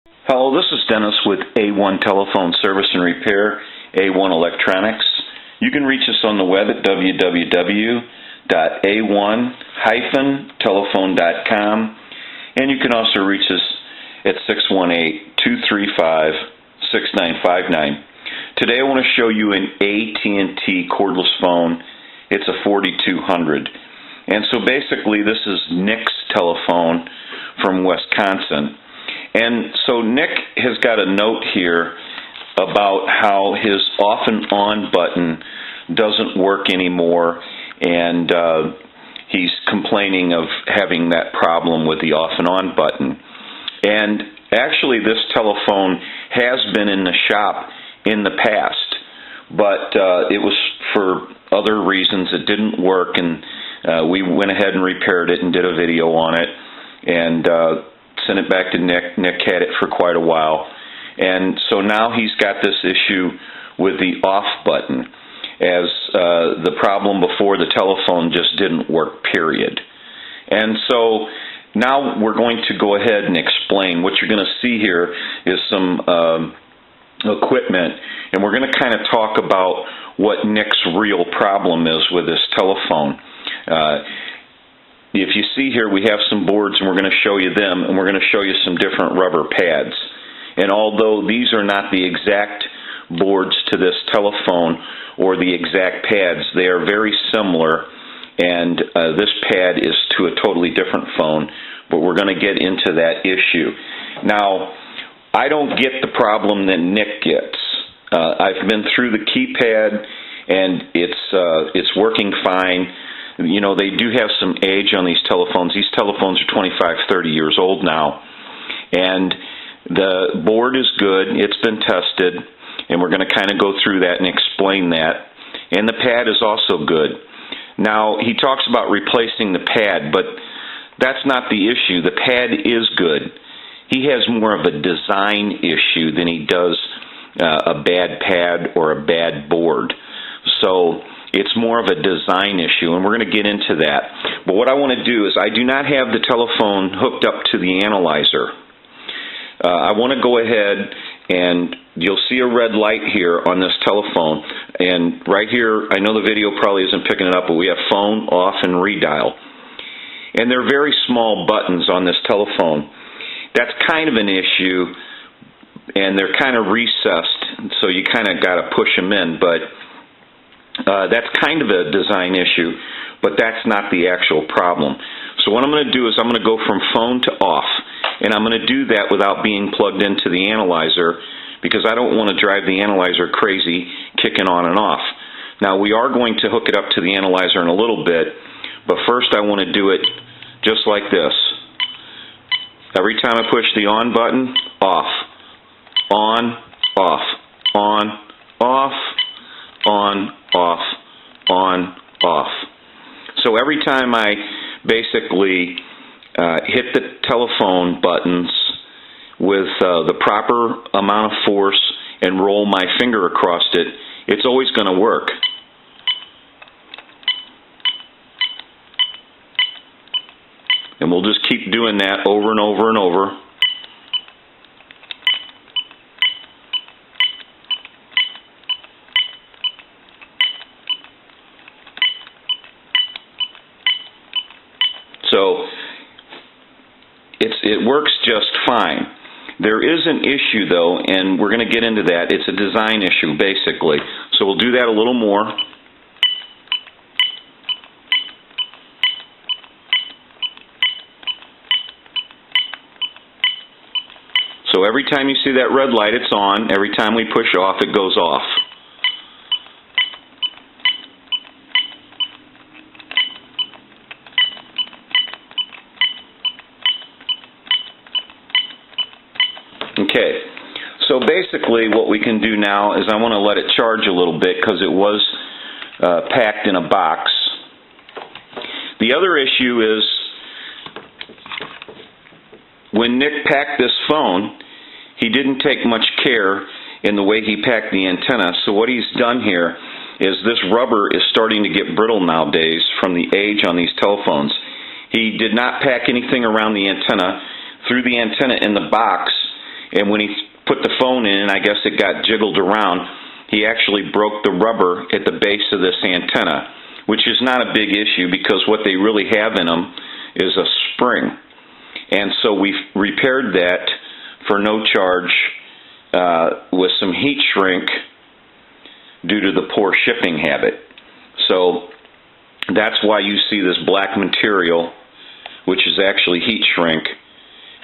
Hello, this is Dennis with A1 Telephone Service and Repair, A1 Electronics. You can reach us on the web at www.a1-telephone.com, and you can also reach us at 618-235-6959. Today I want to show you an AT&T cordless phone. It's a 4200. And so basically this is Nick's telephone from Wisconsin. And so Nick has got a note here about how his off and on button doesn't work anymore, and he's complaining of having that problem with the off and on button. And actually this telephone has been in the shop in the past, but it was for other reasons it didn't work, and we went ahead and repaired it and did a video on it and sent it back to Nick. Nick had it for quite a while, and so now he's got this issue with the off button, as the problem before, the telephone just didn't work, period. And so now we're going to go ahead and explain. What you're going to see here is some equipment, and we're going to kind of talk about what Nick's real problem is with this telephone. If you see here, we have some boards, and we're going to show you them, and we're going to show you some different rubber pads. And although these are not the exact boards to this telephone or the exact pads, they are very similar, and this pad is to a totally different phone, but we're going to get into that issue. Now, I don't get the problem that Nick gets. I've been through the keypad, and it's working fine. You know, they do have some age on these telephones. These telephones are 25, 30 years old now. And the board is good. It's been tested. And we're going to kind of go through that and explain that. And the pad is also good. Now, he talks about replacing the pad, but that's not the issue. The pad is good. He has more of a design issue than he does a bad pad or a bad board. So it's more of a design issue, and we're going to get into that. But what I want to do is, I do not have the telephone hooked up to the analyzer. I want to go ahead, and you'll see a red light here on this telephone. And right here, I know the video probably isn't picking it up, but we have phone, off, and redial. And they're very small buttons on this telephone. That's kind of an issue, and they're kind of recessed, so you kind of got to push them in. But that's kind of a design issue, but that's not the actual problem. So what I'm going to do is I'm going to go from phone to off, and I'm going to do that without being plugged into the analyzer, because I don't want to drive the analyzer crazy kicking on and off. Now, we are going to hook it up to the analyzer in a little bit, but first I want to do it just like this. Every time I push the on button, off, on, off, on, off, on, off, on, off. So every time I basically hit the telephone buttons with the proper amount of force and roll my finger across it, it's always going to work. And we'll just keep doing that over and over and over. So it works just fine. There is an issue, though, and we're going to get into that. It's a design issue, basically. So we'll do that a little more. So every time you see that red light, it's on. Every time we push off, it goes off. Okay, so basically what we can do now is I want to let it charge a little bit because it was packed in a box. The other issue is when Nick packed this phone, he didn't take much care in the way he packed the antenna. So what he's done here is this rubber is starting to get brittle nowadays from the age on these telephones. He did not pack anything around the antenna. Threw the antenna in the box, and when he put the phone in, I guess it got jiggled around, he actually broke the rubber at the base of this antenna, which is not a big issue because what they really have in them is a spring. And so we repaired that for no charge with some heat shrink due to the poor shipping habit. So that's why you see this black material, which is actually heat shrink,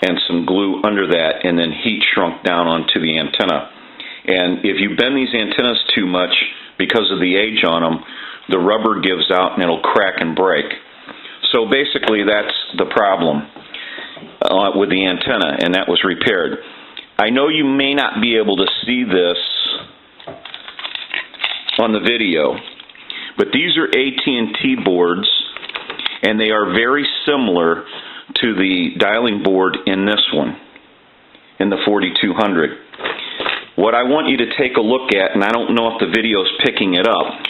and some glue under that, and then heat shrunk down onto the antenna. And if you bend these antennas too much because of the age on them, the rubber gives out and it'll crack and break. So basically that's the problem with the antenna, and that was repaired. I know you may not be able to see this on the video, but these are AT&T boards, and they are very similar to the dialing board in this one, in the 4200. What I want you to take a look at, and I don't know if the video is picking it up,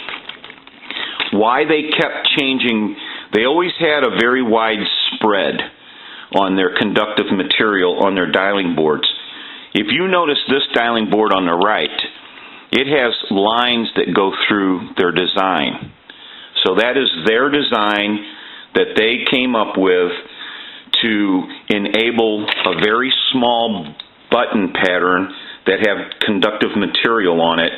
why they kept changing. They always had a very wide spread on their conductive material on their dialing boards. If you notice this dialing board on the right, it has lines that go through their design. So that is their design that they came up with to enable a very small button pattern that have conductive material on it,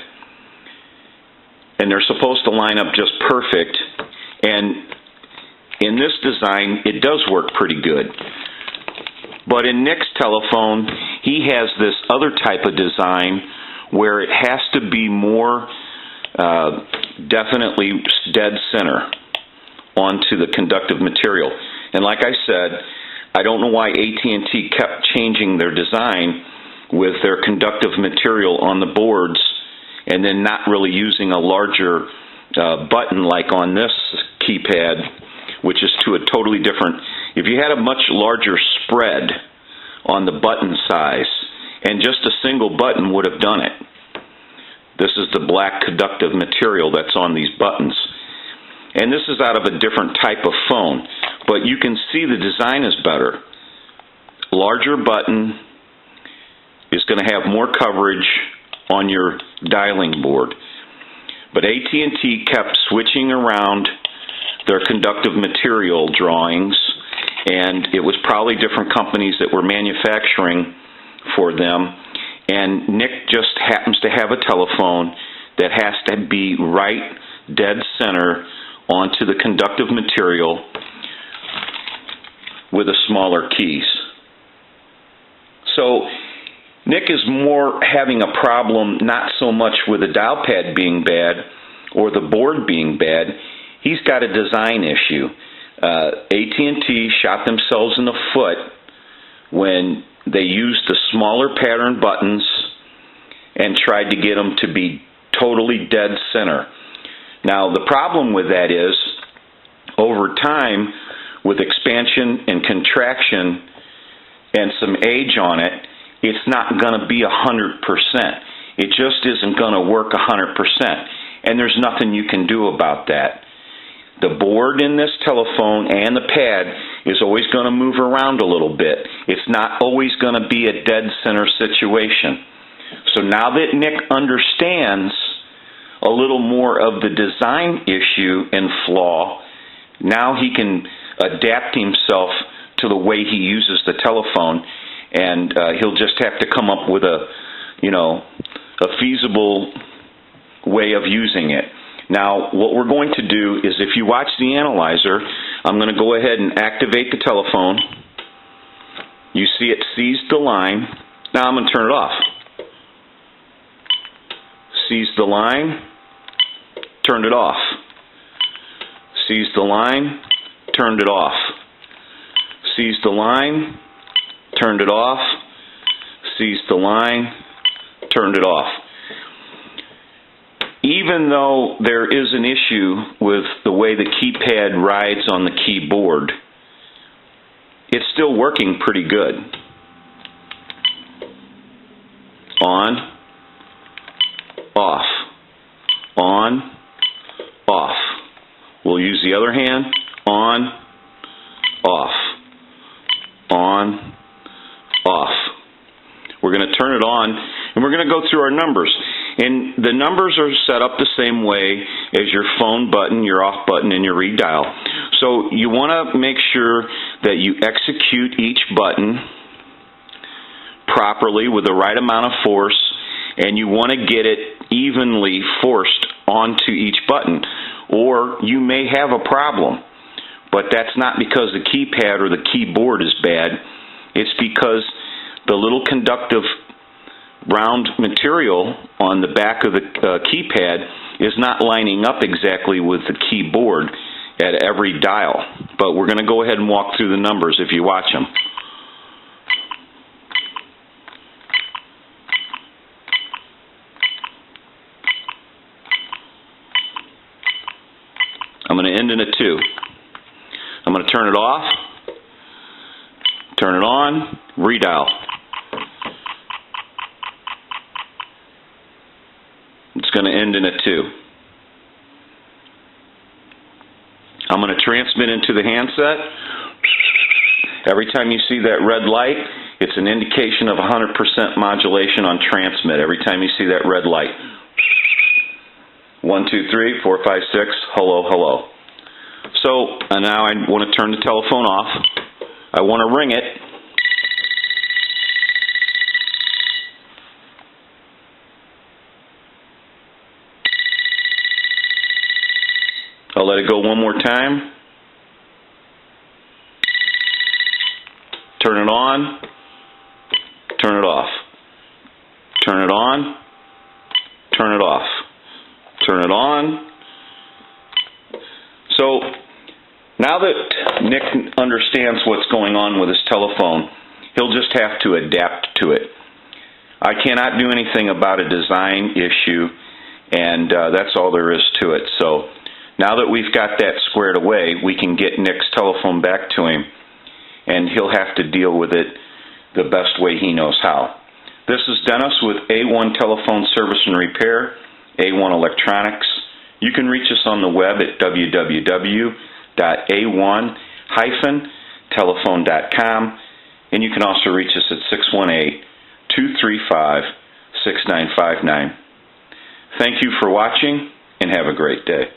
and they're supposed to line up just perfect. And in this design, it does work pretty good. But in Nick's telephone, he has this other type of design where it has to be more definitely dead center onto the conductive material. And like I said, I don't know why AT&T kept changing their design with their conductive material on the boards and then not really using a larger button like on this keypad, which is to a totally different. If you had a much larger spread on the button size, and just a single button would have done it. This is the black conductive material that's on these buttons. And this is out of a different type of phone, but you can see the design is better. Larger button is going to have more coverage on your dialing board. But AT&T kept switching around their conductive material drawings, and it was probably different companies that were manufacturing for them. And Nick just happens to have a telephone that has to be right dead center onto the conductive material with a smaller keys. So Nick is more having a problem not so much with the dial pad being bad or the board being bad. He's got a design issue. AT&T shot themselves in the foot when they used the smaller pattern buttons and tried to get them to be totally dead center. Now, the problem with that is, over time, with expansion and contraction and some age on it, it's not going to be 100%. It just isn't going to work 100%. And there's nothing you can do about that. The board in this telephone and the pad is always going to move around a little bit. It's not always going to be a dead center situation. So now that Nick understands a little more of the design issue and flaw, now he can adapt himself to the way he uses the telephone, and he'll just have to come up with a feasible way of using it. Now, what we're going to do is, if you watch the analyzer, I'm going to go ahead and activate the telephone. You see it seized the line. Now I'm going to turn it off. Seized the line, turned it off. Seized the line, turned it off. Seized the line, turned it off. Seized the line, turned it off. Even though there is an issue with the way the keypad rides on the keyboard, it's still working pretty good. On, off, on, off. We'll use the other hand. On, off, on, off. We're going turn it on, and we're going to go through our numbers. And the numbers are set up the same way as your phone button, your off button, and your redial. So you want to make sure that you execute each button properly with the right amount of force, and you want to get it evenly forced onto each button, or you may have a problem. But that's not because the keypad or the keyboard is bad. It's because the little conductive round material on the back of the keypad is not lining up exactly with the keyboard at every dial. But we're going to go ahead and walk through the numbers if you watch them. I'm going to end in a 2. I'm going to turn it off, turn it on, redial. It's going to end in a 2. I'm going to transmit into the handset. Every time you see that red light, it's an indication of 100% modulation on transmit. Every time you see that red light. 1, 2, 3, 4, 5, 6, hello, hello. So now I want to turn the telephone off. I want to ring it. I'll let it go one more time. Turn it on. Turn it off. Turn it on. Turn it off. Turn it on. So now that Nick understands what's going on with his telephone, he'll just have to adapt to it. I cannot do anything about a design issue, and that's all there is to it. So now that we've got that squared away, we can get Nick's telephone back to him, and he'll have to deal with it the best way he knows how. This is Dennis with A1 Telephone Service and Repair, A1 Electronics. You can reach us on the web at www.a1-telephone.com, and you can also reach us at 618-235-6959. Thank you for watching, and have a great day.